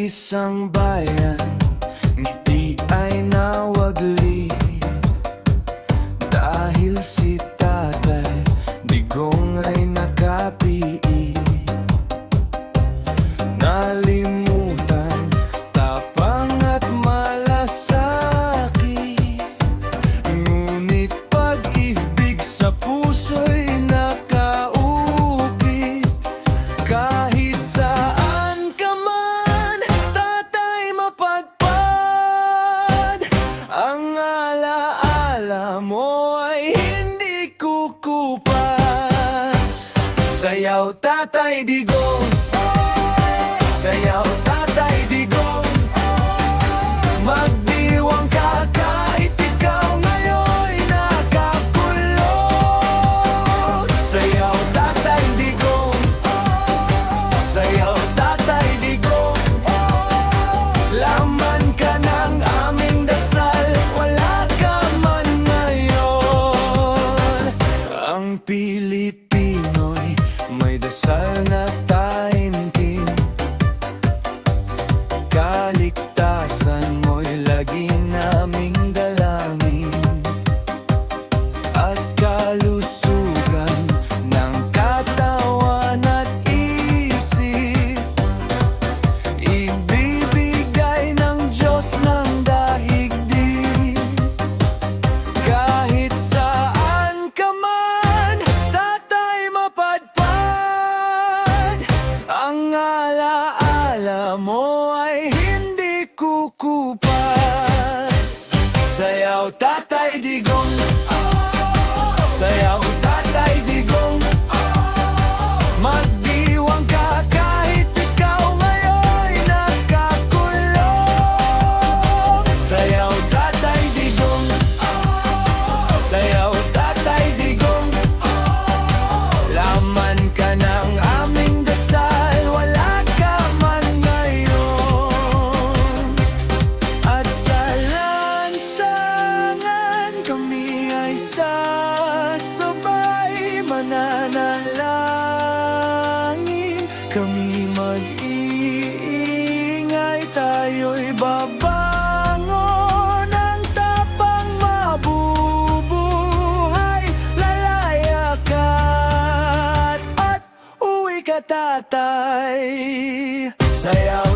isang bayan, ngiti ay nawagli. Dahil si Tatay Digong ay nakapii. Nalimutan, tapang at malasaki, ngunit pag-ibig sa puso'y nakaukit. Kahit saan ka man, tatay mapagpad, ang alaala mo ay hindi kukupas. Sayaw Tatay Digong, sayaw Tatay Digong, magdiwang ka kahit ikaw ngayon'y nakakulong. Sayaw Tatay Digong, sayaw Tatay Digong, laman ka ng aming dasal, wala ka man ngayon. Ang Pilipino'y may dasal na taimtim, kaligtasan mo'y lagi naming dalangin, at kalusugan ng katawan at isip, ibibigay ng Diyos ng daigdig. Kahit saan ka man, tatay mapadpad, ang alaala mo ay hindi kukupas. Sayaw Tatay Digong, sayaw Tatay Digong, magdiwang ka kahit ikaw ngayon'y nakakulong. Sayaw Tatay Digong, sayaw Tatay Digong, laman ka ng aming dasal, wala ka man ngayon. At sa lansangan kami ay sasabay, mananalangin kami, mag-iingay, tayo'y babangon, ang tapang mabubuhay. Lalaya ka at uwi ka, tatay. Sayaw